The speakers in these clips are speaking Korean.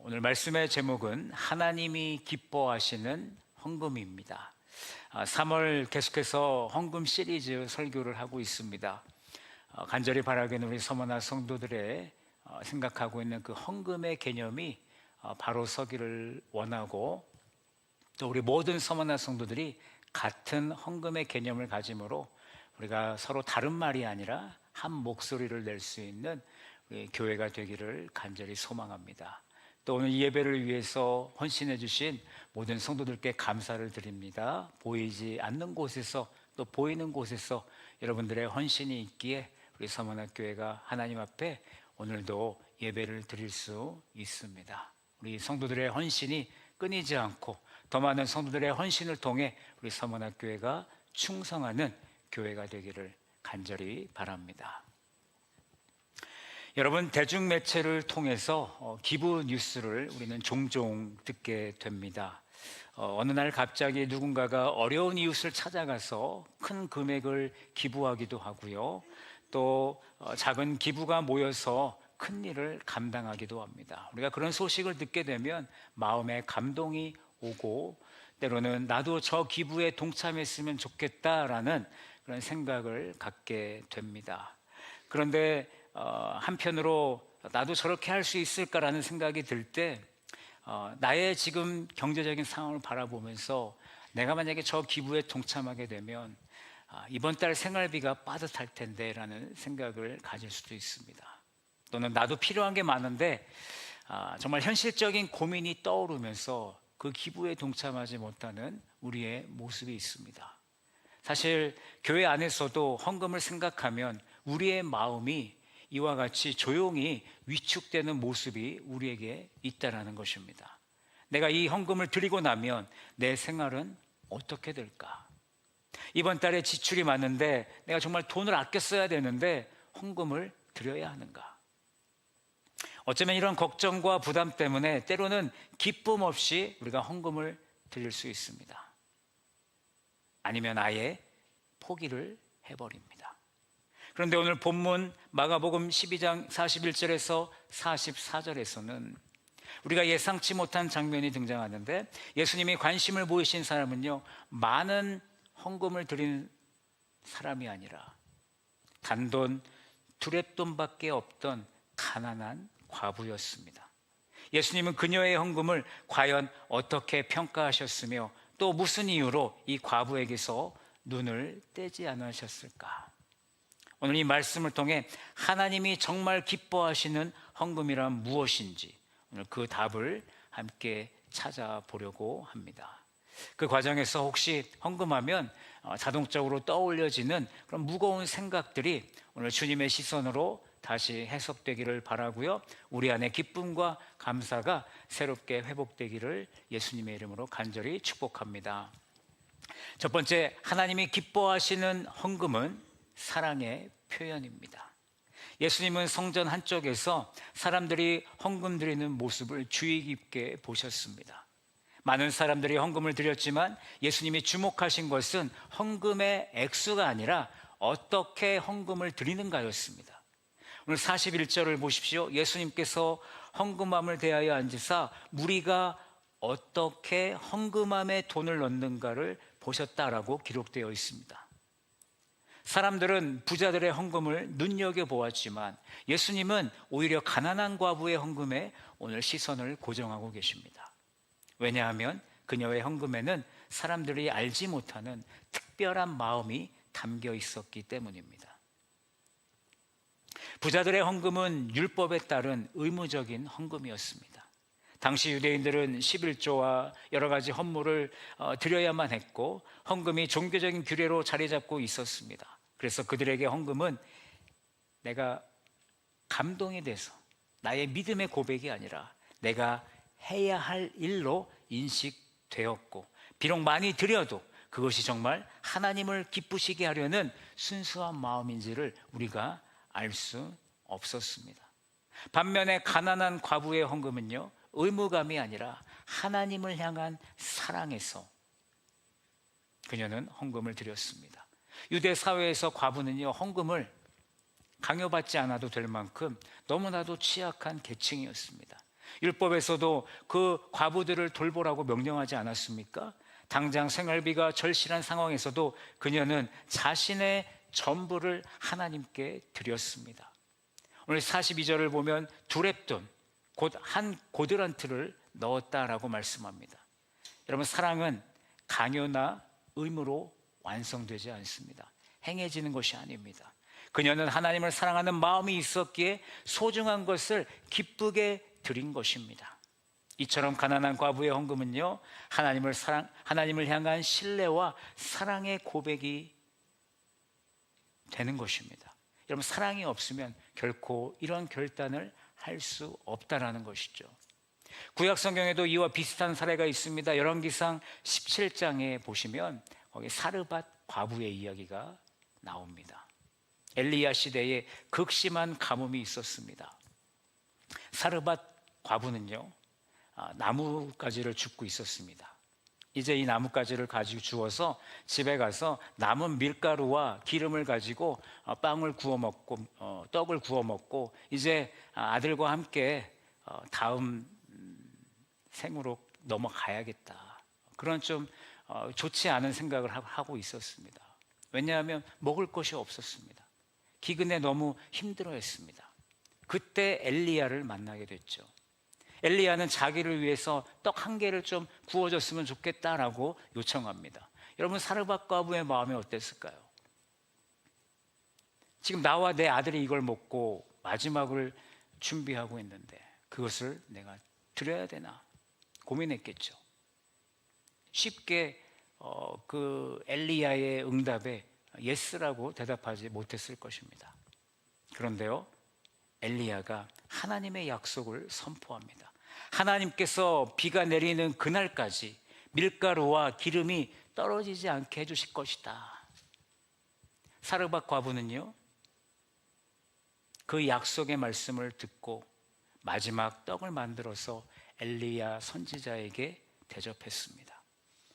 오늘 말씀의 제목은 하나님이 기뻐하시는 헌금입니다. 3월 계속해서 헌금 시리즈 설교를 하고 있습니다. 간절히 바라기는 우리 서머나 성도들의 생각하고 있는 그 헌금의 개념이 바로 서기를 원하고, 또 우리 모든 서머나 성도들이 같은 헌금의 개념을 가짐으로 우리가 서로 다른 말이 아니라 한 목소리를 낼 수 있는 우리 교회가 되기를 간절히 소망합니다. 또 오늘 이 예배를 위해서 헌신해 주신 모든 성도들께 감사를 드립니다. 보이지 않는 곳에서 또 보이는 곳에서 여러분들의 헌신이 있기에 우리 서머나교회가 하나님 앞에 오늘도 예배를 드릴 수 있습니다. 우리 성도들의 헌신이 끊이지 않고 더 많은 성도들의 헌신을 통해 우리 서머나교회가 충성하는 교회가 되기를 간절히 바랍니다. 여러분, 대중매체를 통해서 기부 뉴스를 우리는 종종 듣게 됩니다. 어느 날 갑자기 누군가가 어려운 이웃을 찾아가서 큰 금액을 기부하기도 하고요. 또 작은 기부가 모여서 큰 일을 감당하기도 합니다. 우리가 그런 소식을 듣게 되면 마음에 감동이 오고, 때로는 나도 저 기부에 동참했으면 좋겠다라는 그런 생각을 갖게 됩니다. 그런데 한편으로 나도 저렇게 할 수 있을까라는 생각이 들 때 나의 지금 경제적인 상황을 바라보면서 내가 만약에 저 기부에 동참하게 되면 이번 달 생활비가 빠듯할 텐데 라는 생각을 가질 수도 있습니다. 또는 나도 필요한 게 많은데 정말 현실적인 고민이 떠오르면서 그 기부에 동참하지 못하는 우리의 모습이 있습니다. 사실 교회 안에서도 헌금을 생각하면 우리의 마음이 이와 같이 조용히 위축되는 모습이 우리에게 있다라는 것입니다. 내가 이 헌금을 드리고 나면 내 생활은 어떻게 될까? 이번 달에 지출이 많은데 내가 정말 돈을 아껴 써야 되는데 헌금을 드려야 하는가? 어쩌면 이런 걱정과 부담 때문에 때로는 기쁨 없이 우리가 헌금을 드릴 수 있습니다. 아니면 아예 포기를 해버립니다. 그런데 오늘 본문 마가복음 12장 41절에서 44절에서는 우리가 예상치 못한 장면이 등장하는데, 예수님이 관심을 보이신 사람은요, 많은 헌금을 드린 사람이 아니라 단돈 두 렙돈밖에 없던 가난한 과부였습니다. 예수님은 그녀의 헌금을 과연 어떻게 평가하셨으며 또 무슨 이유로 이 과부에게서 눈을 떼지 않으셨을까? 오늘 이 말씀을 통해 하나님이 정말 기뻐하시는 헌금이란 무엇인지 오늘 그 답을 함께 찾아보려고 합니다. 그 과정에서 혹시 헌금하면 자동적으로 떠올려지는 그런 무거운 생각들이 오늘 주님의 시선으로 다시 해석되기를 바라고요. 우리 안에 기쁨과 감사가 새롭게 회복되기를 예수님의 이름으로 간절히 축복합니다. 첫 번째, 하나님이 기뻐하시는 헌금은 사랑의 표현입니다. 예수님은 성전 한쪽에서 사람들이 헌금 드리는 모습을 주의 깊게 보셨습니다. 많은 사람들이 헌금을 드렸지만 예수님이 주목하신 것은 헌금의 액수가 아니라 어떻게 헌금을 드리는가였습니다. 오늘 41절을 보십시오. 예수님께서 헌금함을 대하여 앉으사 무리가 어떻게 헌금함에 돈을 넣는가를 보셨다라고 기록되어 있습니다. 사람들은 부자들의 헌금을 눈여겨보았지만 예수님은 오히려 가난한 과부의 헌금에 오늘 시선을 고정하고 계십니다. 왜냐하면 그녀의 헌금에는 사람들이 알지 못하는 특별한 마음이 담겨 있었기 때문입니다. 부자들의 헌금은 율법에 따른 의무적인 헌금이었습니다. 당시 유대인들은 11조와 여러 가지 헌물을 드려야만 했고, 헌금이 종교적인 규례로 자리 잡고 있었습니다. 그래서 그들에게 헌금은 내가 감동이 돼서 나의 믿음의 고백이 아니라 내가 해야 할 일로 인식되었고, 비록 많이 드려도 그것이 정말 하나님을 기쁘시게 하려는 순수한 마음인지를 우리가 알 수 없었습니다. 반면에 가난한 과부의 헌금은요, 의무감이 아니라 하나님을 향한 사랑에서 그녀는 헌금을 드렸습니다. 유대 사회에서 과부는요, 헌금을 강요받지 않아도 될 만큼 너무나도 취약한 계층이었습니다. 율법에서도 그 과부들을 돌보라고 명령하지 않았습니까? 당장 생활비가 절실한 상황에서도 그녀는 자신의 전부를 하나님께 드렸습니다. 오늘 42절을 보면 두 렙돈, 곧 한 고드란트를 넣었다라고 말씀합니다. 여러분, 사랑은 강요나 의무로 완성되지 않습니다. 행해지는 것이 아닙니다. 그녀는 하나님을 사랑하는 마음이 있었기에 소중한 것을 기쁘게 드린 것입니다. 이처럼 가난한 과부의 헌금은요, 하나님을 향한 신뢰와 사랑의 고백이 되는 것입니다. 여러분, 사랑이 없으면 결코 이런 결단을 할 수 없다라는 것이죠. 구약 성경에도 이와 비슷한 사례가 있습니다. 열왕기상 17장에 보시면 거기 사르밧 과부의 이야기가 나옵니다. 엘리야 시대에 극심한 가뭄이 있었습니다. 사르밧 과부는요, 나뭇가지를 줍고 있었습니다. 이제 이 나뭇가지를 가지고 주워서 집에 가서 남은 밀가루와 기름을 가지고 빵을 구워 먹고 떡을 구워 먹고 이제 아들과 함께 다음 생으로 넘어가야겠다. 그런 좀 좋지 않은 생각을 하고 있었습니다. 왜냐하면 먹을 것이 없었습니다. 기근에 너무 힘들어했습니다. 그때 엘리야를 만나게 됐죠. 엘리야는 자기를 위해서 떡 한 개를 좀 구워줬으면 좋겠다라고 요청합니다. 여러분, 사르밧 과부의 마음이 어땠을까요? 지금 나와 내 아들이 이걸 먹고 마지막을 준비하고 있는데 그것을 내가 드려야 되나 고민했겠죠. 쉽게 그 엘리야의 응답에 예스라고 대답하지 못했을 것입니다. 그런데요, 엘리야가 하나님의 약속을 선포합니다. 하나님께서 비가 내리는 그날까지 밀가루와 기름이 떨어지지 않게 해주실 것이다. 사르밧 과부는요, 그 약속의 말씀을 듣고 마지막 떡을 만들어서 엘리야 선지자에게 대접했습니다.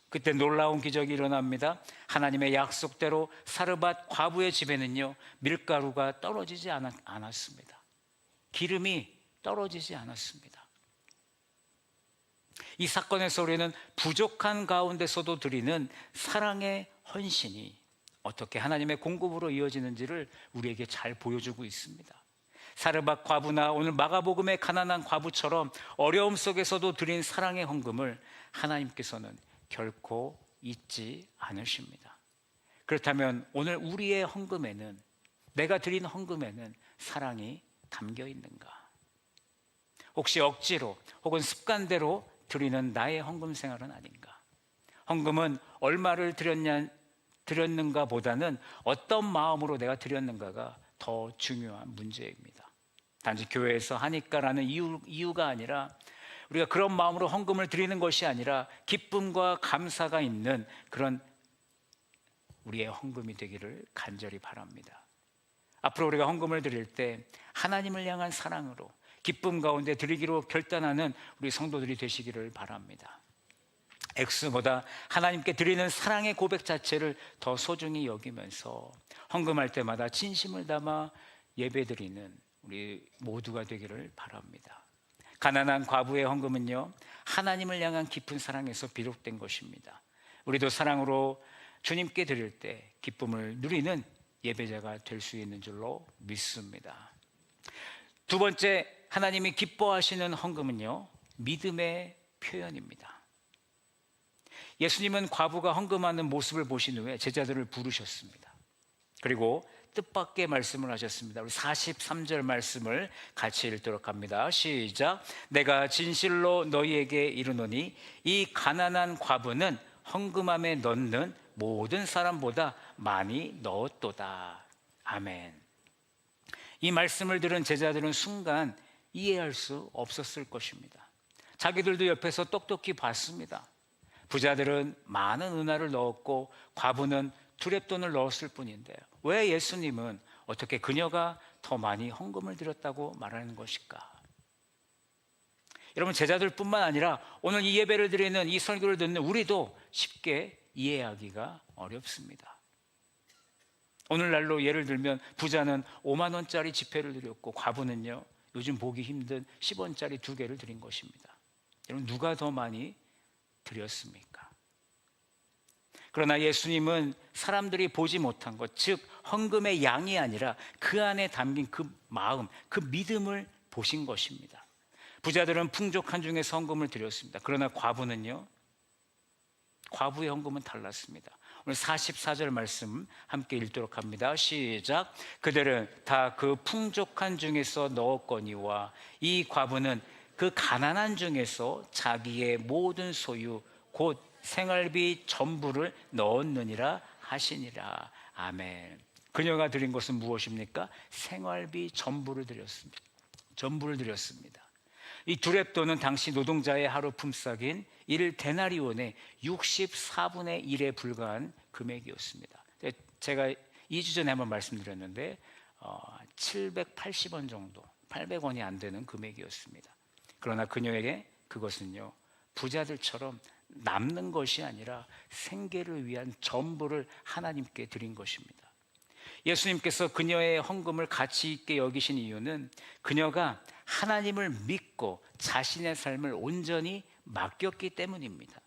그때 놀라운 기적이 일어납니다. 하나님의 약속대로 사르밧 과부의 집에는요, 밀가루가 떨어지지 않았습니다. 기름이 떨어지지 않았습니다. 이 사건에서 우리는 부족한 가운데서도 드리는 사랑의 헌신이 어떻게 하나님의 공급으로 이어지는지를 우리에게 잘 보여주고 있습니다. 사르밧 과부나 오늘 마가복음의 가난한 과부처럼 어려움 속에서도 드린 사랑의 헌금을 하나님께서는 결코 잊지 않으십니다. 그렇다면 오늘 우리의 헌금에는, 내가 드린 헌금에는 사랑이 담겨 있는가? 혹시 억지로 혹은 습관대로 드리는 나의 헌금 생활은 아닌가? 헌금은 얼마를 드렸는가 보다는 어떤 마음으로 내가 드렸는가가 더 중요한 문제입니다. 단지 교회에서 하니까라는 이유가 아니라, 우리가 그런 마음으로 헌금을 드리는 것이 아니라 기쁨과 감사가 있는 그런 우리의 헌금이 되기를 간절히 바랍니다. 앞으로 우리가 헌금을 드릴 때 하나님을 향한 사랑으로 기쁨 가운데 드리기로 결단하는 우리 성도들이 되시기를 바랍니다. 액수보다 하나님께 드리는 사랑의 고백 자체를 더 소중히 여기면서 헌금할 때마다 진심을 담아 예배드리는 우리 모두가 되기를 바랍니다. 가난한 과부의 헌금은요, 하나님을 향한 깊은 사랑에서 비롯된 것입니다. 우리도 사랑으로 주님께 드릴 때 기쁨을 누리는 예배자가 될 수 있는 줄로 믿습니다. 두 번째, 하나님이 기뻐하시는 헌금은요, 믿음의 표현입니다. 예수님은 과부가 헌금하는 모습을 보신 후에 제자들을 부르셨습니다. 그리고 뜻밖의 말씀을 하셨습니다. 우리 43절 말씀을 같이 읽도록 합니다. 시작. 내가 진실로 너희에게 이르노니 이 가난한 과부는 헌금함에 넣는 모든 사람보다 많이 넣었도다. 아멘. 이 말씀을 들은 제자들은 순간 이해할 수 없었을 것입니다. 자기들도 옆에서 똑똑히 봤습니다. 부자들은 많은 은화를 넣었고 과부는 두렙돈을 넣었을 뿐인데 왜 예수님은 어떻게 그녀가 더 많이 헌금을 드렸다고 말하는 것일까? 여러분, 제자들뿐만 아니라 오늘 이 예배를 드리는, 이 설교를 듣는 우리도 쉽게 이해하기가 어렵습니다. 오늘날로 예를 들면 부자는 5만 원짜리 지폐를 드렸고 과부는요 요즘 보기 힘든 10원짜리 2개를 드린 것입니다. 여러분, 누가 더 많이 드렸습니까? 그러나 예수님은 사람들이 보지 못한 것, 즉 헌금의 양이 아니라 그 안에 담긴 그 마음, 그 믿음을 보신 것입니다. 부자들은 풍족한 중에서 헌금을 드렸습니다. 그러나 과부는요, 과부의 헌금은 달랐습니다. 오늘 44절 말씀 함께 읽도록 합니다. 시작. 그들은 다 그 풍족한 중에서 넣었거니와 이 과부는 그 가난한 중에서 자기의 모든 소유 곧 생활비 전부를 넣었느니라 하시니라. 아멘. 그녀가 드린 것은 무엇입니까? 생활비 전부를 드렸습니다. 전부를 드렸습니다. 이 두렙돈은 당시 노동자의 하루 품삯인 1데나리온의 64분의 1에 불과한 금액이었습니다. 제가 2주 전에 한번 말씀드렸는데 780원 정도, 800원이 안 되는 금액이었습니다. 그러나 그녀에게 그것은요, 부자들처럼 남는 것이 아니라 생계를 위한 전부를 하나님께 드린 것입니다. 예수님께서 그녀의 헌금을 가치 있게 여기신 이유는 그녀가 하나님을 믿고 자신의 삶을 온전히 맡겼기 때문입니다.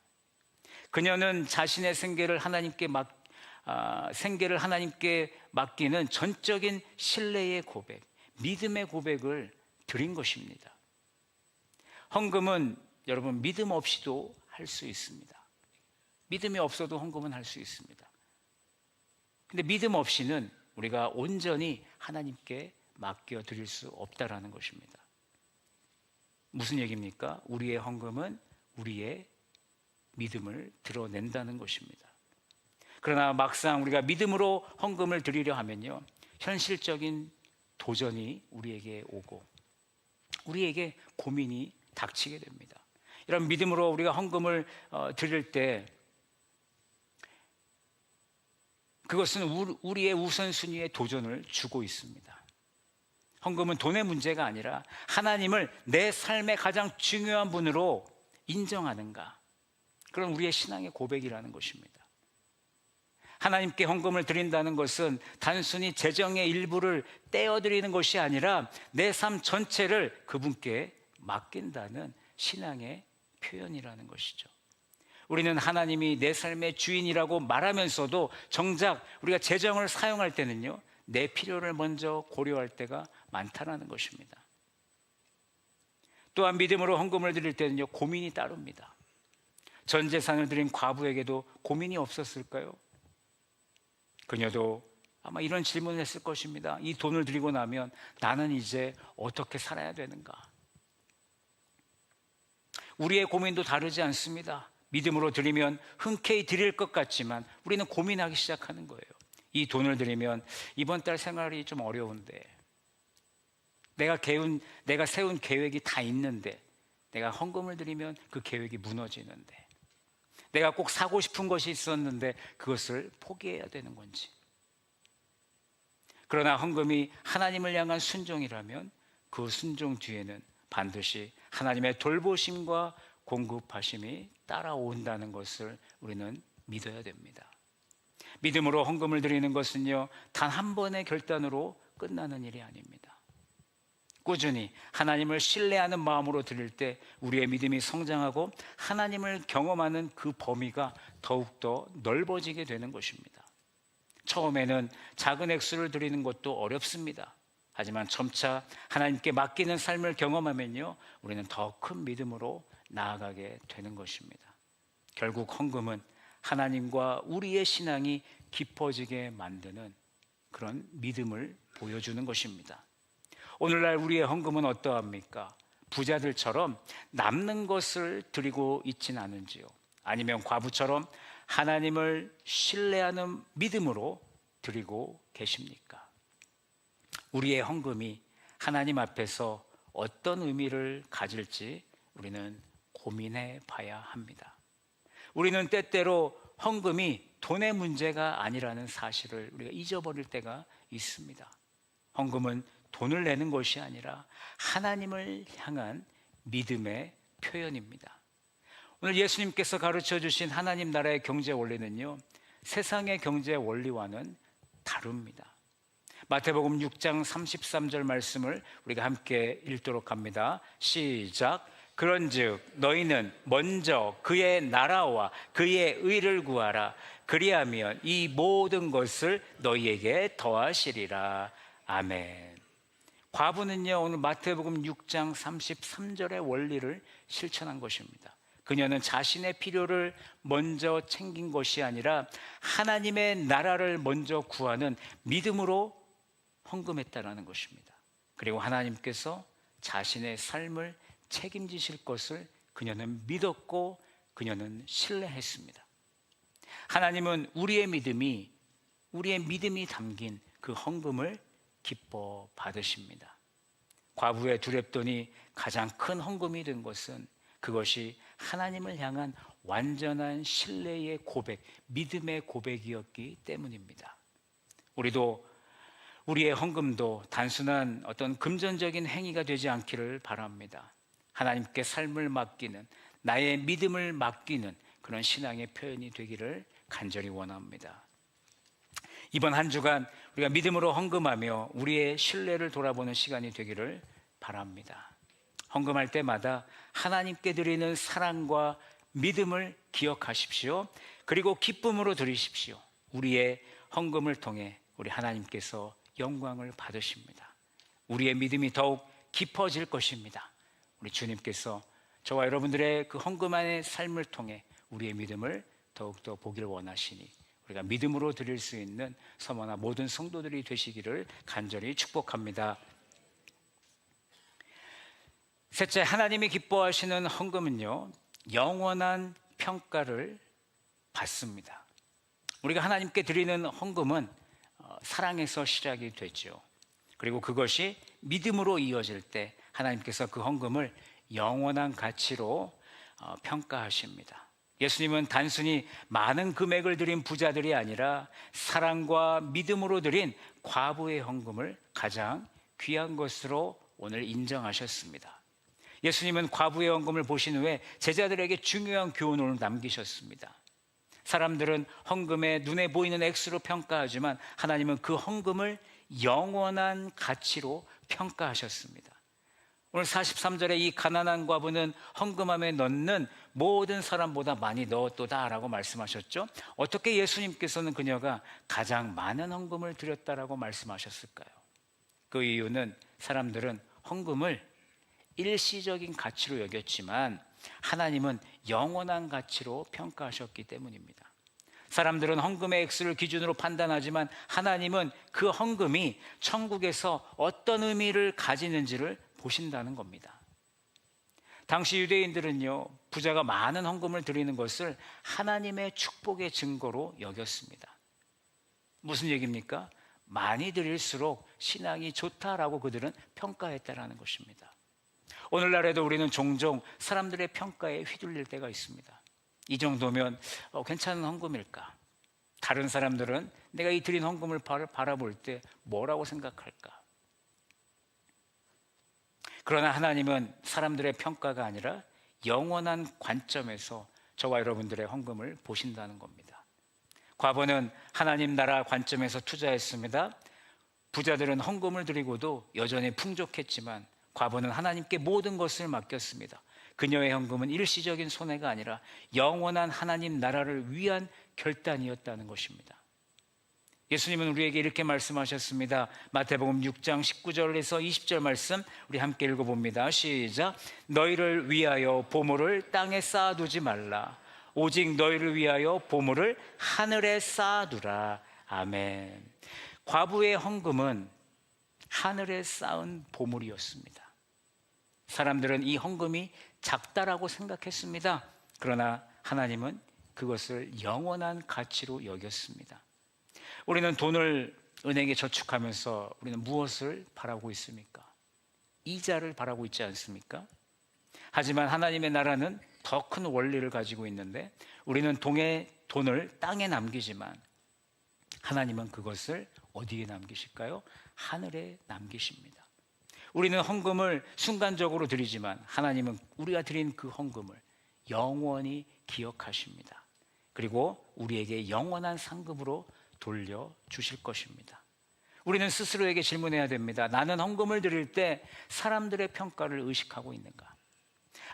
그녀는 자신의 생계를 하나님께 맡기는 전적인 신뢰의 고백, 믿음의 고백을 드린 것입니다. 헌금은 여러분 믿음 없이도 할 수 있습니다. 믿음이 없어도 헌금은 할 수 있습니다. 근데 믿음 없이는 우리가 온전히 하나님께 맡겨 드릴 수 없다라는 것입니다. 무슨 얘기입니까? 우리의 헌금은 우리의 믿음을 드러낸다는 것입니다. 그러나 막상 우리가 믿음으로 헌금을 드리려 하면요, 현실적인 도전이 우리에게 오고 우리에게 고민이 닥치게 됩니다. 이런 믿음으로 우리가 헌금을 드릴 때 그것은 우리의 우선순위에 도전을 주고 있습니다. 헌금은 돈의 문제가 아니라 하나님을 내 삶의 가장 중요한 분으로 인정하는가, 그런 우리의 신앙의 고백이라는 것입니다. 하나님께 헌금을 드린다는 것은 단순히 재정의 일부를 떼어드리는 것이 아니라 내 삶 전체를 그분께 맡긴다는 신앙의 표현이라는 것이죠. 우리는 하나님이 내 삶의 주인이라고 말하면서도 정작 우리가 재정을 사용할 때는요, 내 필요를 먼저 고려할 때가 많다라는 것입니다. 또한 믿음으로 헌금을 드릴 때는요, 고민이 따릅니다. 전 재산을 드린 과부에게도 고민이 없었을까요? 그녀도 아마 이런 질문을 했을 것입니다. 이 돈을 드리고 나면 나는 이제 어떻게 살아야 되는가? 우리의 고민도 다르지 않습니다. 믿음으로 드리면 흔쾌히 드릴 것 같지만 우리는 고민하기 시작하는 거예요. 이 돈을 드리면 이번 달 생활이 좀 어려운데, 내가 세운 계획이 다 있는데, 내가 헌금을 드리면 그 계획이 무너지는데, 내가 꼭 사고 싶은 것이 있었는데 그것을 포기해야 되는 건지. 그러나 헌금이 하나님을 향한 순종이라면 그 순종 뒤에는 반드시 하나님의 돌보심과 공급하심이 따라온다는 것을 우리는 믿어야 됩니다. 믿음으로 헌금을 드리는 것은요, 단 한 번의 결단으로 끝나는 일이 아닙니다. 꾸준히 하나님을 신뢰하는 마음으로 드릴 때 우리의 믿음이 성장하고 하나님을 경험하는 그 범위가 더욱더 넓어지게 되는 것입니다. 처음에는 작은 액수를 드리는 것도 어렵습니다. 하지만 점차 하나님께 맡기는 삶을 경험하면요, 우리는 더 큰 믿음으로 나아가게 되는 것입니다. 결국 헌금은 하나님과 우리의 신앙이 깊어지게 만드는 그런 믿음을 보여주는 것입니다. 오늘날 우리의 헌금은 어떠합니까? 부자들처럼 남는 것을 드리고 있지는 않은지요? 아니면 과부처럼 하나님을 신뢰하는 믿음으로 드리고 계십니까? 우리의 헌금이 하나님 앞에서 어떤 의미를 가질지 우리는 고민해 봐야 합니다. 우리는 때때로 헌금이 돈의 문제가 아니라는 사실을 우리가 잊어버릴 때가 있습니다. 헌금은 돈을 내는 것이 아니라 하나님을 향한 믿음의 표현입니다. 오늘 예수님께서 가르쳐 주신 하나님 나라의 경제 원리는요, 세상의 경제 원리와는 다릅니다. 마태복음 6장 33절 말씀을 우리가 함께 읽도록 합니다. 시작. 그런즉 너희는 먼저 그의 나라와 그의 의를 구하라. 그리하면 이 모든 것을 너희에게 더하시리라. 아멘. 과부는요, 오늘 마태복음 6장 33절의 원리를 실천한 것입니다. 그녀는 자신의 필요를 먼저 챙긴 것이 아니라 하나님의 나라를 먼저 구하는 믿음으로 헌금했다라는 것입니다. 그리고 하나님께서 자신의 삶을 책임지실 것을 그녀는 믿었고 그녀는 신뢰했습니다. 하나님은 우리의 믿음이 담긴 그 헌금을 기뻐 받으십니다. 과부의 두렙돈이 가장 큰 헌금이 된 것은 그것이 하나님을 향한 완전한 신뢰의 고백, 믿음의 고백이었기 때문입니다. 우리의 헌금도 단순한 어떤 금전적인 행위가 되지 않기를 바랍니다. 하나님께 삶을 맡기는, 나의 믿음을 맡기는 그런 신앙의 표현이 되기를 간절히 원합니다. 이번 한 주간 우리가 믿음으로 헌금하며 우리의 신뢰를 돌아보는 시간이 되기를 바랍니다. 헌금할 때마다 하나님께 드리는 사랑과 믿음을 기억하십시오. 그리고 기쁨으로 드리십시오. 우리의 헌금을 통해 우리 하나님께서 영광을 받으십니다. 우리의 믿음이 더욱 깊어질 것입니다. 우리 주님께서 저와 여러분들의 그 헌금의 삶을 통해 우리의 믿음을 더욱더 보기를 원하시니 우리가 믿음으로 드릴 수 있는 서머나 모든 성도들이 되시기를 간절히 축복합니다. 셋째, 하나님이 기뻐하시는 헌금은요, 영원한 평가를 받습니다. 우리가 하나님께 드리는 헌금은 사랑에서 시작이 되죠. 그리고 그것이 믿음으로 이어질 때 하나님께서 그 헌금을 영원한 가치로 평가하십니다. 예수님은 단순히 많은 금액을 드린 부자들이 아니라 사랑과 믿음으로 드린 과부의 헌금을 가장 귀한 것으로 오늘 인정하셨습니다. 예수님은 과부의 헌금을 보신 후에 제자들에게 중요한 교훈을 남기셨습니다. 사람들은 헌금에 눈에 보이는 액수로 평가하지만 하나님은 그 헌금을 영원한 가치로 평가하셨습니다. 오늘 43절에 이 가난한 과부는 헌금함에 넣는 모든 사람보다 많이 넣었도다라고 말씀하셨죠. 어떻게 예수님께서는 그녀가 가장 많은 헌금을 드렸다라고 말씀하셨을까요? 그 이유는 사람들은 헌금을 일시적인 가치로 여겼지만 하나님은 영원한 가치로 평가하셨기 때문입니다. 사람들은 헌금의 액수를 기준으로 판단하지만 하나님은 그 헌금이 천국에서 어떤 의미를 가지는지를 보신다는 겁니다. 당시 유대인들은요, 부자가 많은 헌금을 드리는 것을 하나님의 축복의 증거로 여겼습니다. 무슨 얘기입니까? 많이 드릴수록 신앙이 좋다라고 그들은 평가했다라는 것입니다. 오늘날에도 우리는 종종 사람들의 평가에 휘둘릴 때가 있습니다. 이 정도면 괜찮은 헌금일까? 다른 사람들은 내가 이 드린 헌금을 바라볼 때 뭐라고 생각할까? 그러나 하나님은 사람들의 평가가 아니라 영원한 관점에서 저와 여러분들의 헌금을 보신다는 겁니다. 과부는 하나님 나라 관점에서 투자했습니다. 부자들은 헌금을 드리고도 여전히 풍족했지만 과부는 하나님께 모든 것을 맡겼습니다. 그녀의 헌금은 일시적인 손해가 아니라 영원한 하나님 나라를 위한 결단이었다는 것입니다. 예수님은 우리에게 이렇게 말씀하셨습니다. 마태복음 6장 19절에서 20절 말씀 우리 함께 읽어봅니다. 시작. 너희를 위하여 보물을 땅에 쌓아두지 말라. 오직 너희를 위하여 보물을 하늘에 쌓아두라. 아멘. 과부의 헌금은 하늘에 쌓은 보물이었습니다. 사람들은 이 헌금이 작다라고 생각했습니다. 그러나 하나님은 그것을 영원한 가치로 여겼습니다. 우리는 돈을 은행에 저축하면서 우리는 무엇을 바라고 있습니까? 이자를 바라고 있지 않습니까? 하지만 하나님의 나라는 더 큰 원리를 가지고 있는데 우리는 돈을 땅에 남기지만 하나님은 그것을 어디에 남기실까요? 하늘에 남기십니다. 우리는 헌금을 순간적으로 드리지만 하나님은 우리가 드린 그 헌금을 영원히 기억하십니다. 그리고 우리에게 영원한 상급으로 돌려주실 것입니다. 우리는 스스로에게 질문해야 됩니다. 나는 헌금을 드릴 때 사람들의 평가를 의식하고 있는가?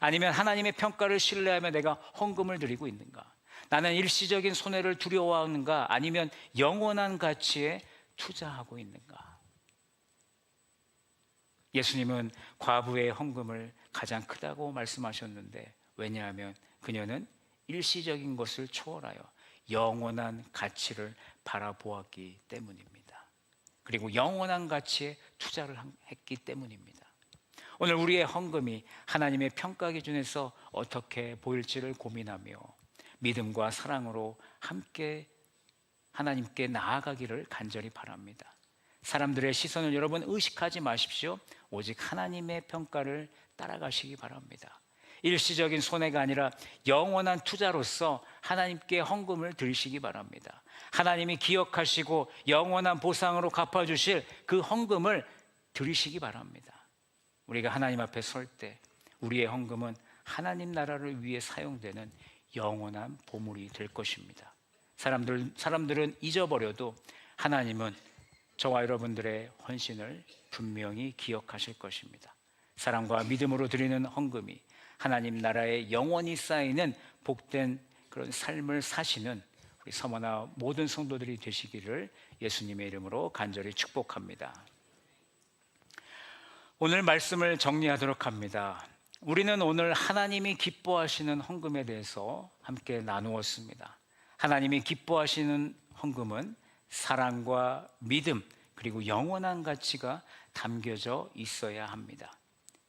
아니면 하나님의 평가를 신뢰하며 내가 헌금을 드리고 있는가? 나는 일시적인 손해를 두려워하는가? 아니면 영원한 가치에 투자하고 있는가? 예수님은 과부의 헌금을 가장 크다고 말씀하셨는데, 왜냐하면 그녀는 일시적인 것을 초월하여 영원한 가치를 바라보았기 때문입니다. 그리고 영원한 가치에 투자를 했기 때문입니다. 오늘 우리의 헌금이 하나님의 평가 기준에서 어떻게 보일지를 고민하며 믿음과 사랑으로 함께 하나님께 나아가기를 간절히 바랍니다. 사람들의 시선을 여러분 의식하지 마십시오. 오직 하나님의 평가를 따라가시기 바랍니다. 일시적인 손해가 아니라 영원한 투자로서 하나님께 헌금을 드리시기 바랍니다. 하나님이 기억하시고 영원한 보상으로 갚아주실 그 헌금을 드리시기 바랍니다. 우리가 하나님 앞에 설 때 우리의 헌금은 하나님 나라를 위해 사용되는 영원한 보물이 될 것입니다. 사람들은 잊어버려도 하나님은 저와 여러분들의 헌신을 분명히 기억하실 것입니다. 사랑과 믿음으로 드리는 헌금이 하나님 나라에 영원히 쌓이는 복된 그런 삶을 사시는 우리 서머나 모든 성도들이 되시기를 예수님의 이름으로 간절히 축복합니다. 오늘 말씀을 정리하도록 합니다. 우리는 오늘 하나님이 기뻐하시는 헌금에 대해서 함께 나누었습니다. 하나님이 기뻐하시는 헌금은 사랑과 믿음 그리고 영원한 가치가 담겨져 있어야 합니다.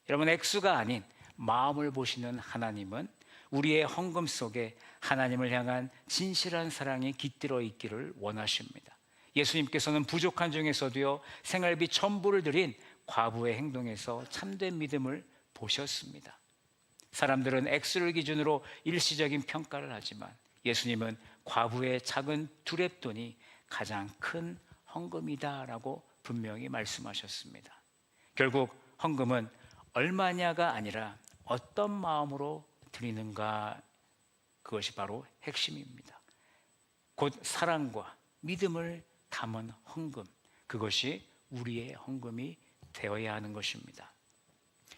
여러분, 액수가 아닌 마음을 보시는 하나님은 우리의 헌금 속에 하나님을 향한 진실한 사랑이 깃들어 있기를 원하십니다. 예수님께서는 부족한 중에서도요 생활비 전부를 드린 과부의 행동에서 참된 믿음을 보셨습니다. 사람들은 액수를 기준으로 일시적인 평가를 하지만 예수님은 과부의 작은 두렙돈이 가장 큰 헌금이다라고 분명히 말씀하셨습니다. 결국 헌금은 얼마냐가 아니라 어떤 마음으로 드리는가, 그것이 바로 핵심입니다. 곧 사랑과 믿음을 담은 헌금, 그것이 우리의 헌금이 되어야 하는 것입니다.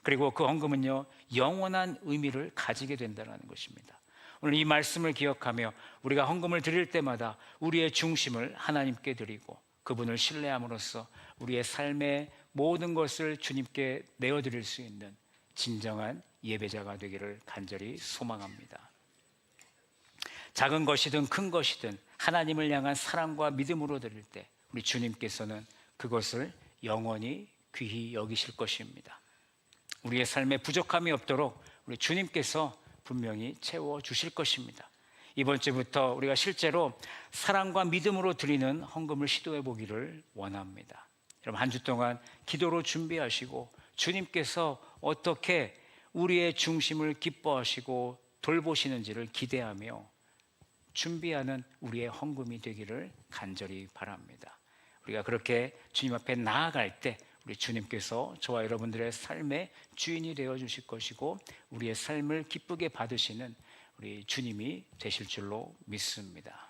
그리고 그 헌금은요 영원한 의미를 가지게 된다는 것입니다. 오늘 이 말씀을 기억하며 우리가 헌금을 드릴 때마다 우리의 중심을 하나님께 드리고 그분을 신뢰함으로써 우리의 삶의 모든 것을 주님께 내어드릴 수 있는 진정한 예배자가 되기를 간절히 소망합니다. 작은 것이든 큰 것이든 하나님을 향한 사랑과 믿음으로 드릴 때 우리 주님께서는 그것을 영원히 귀히 여기실 것입니다. 우리의 삶에 부족함이 없도록 우리 주님께서 분명히 채워주실 것입니다. 이번 주부터 우리가 실제로 사랑과 믿음으로 드리는 헌금을 시도해 보기를 원합니다. 여러분, 한 주 동안 기도로 준비하시고 주님께서 어떻게 우리의 중심을 기뻐하시고 돌보시는지를 기대하며 준비하는 우리의 헌금이 되기를 간절히 바랍니다. 우리가 그렇게 주님 앞에 나아갈 때 우리 주님께서 저와 여러분들의 삶의 주인이 되어 주실 것이고 우리의 삶을 기쁘게 받으시는 우리 주님이 되실 줄로 믿습니다.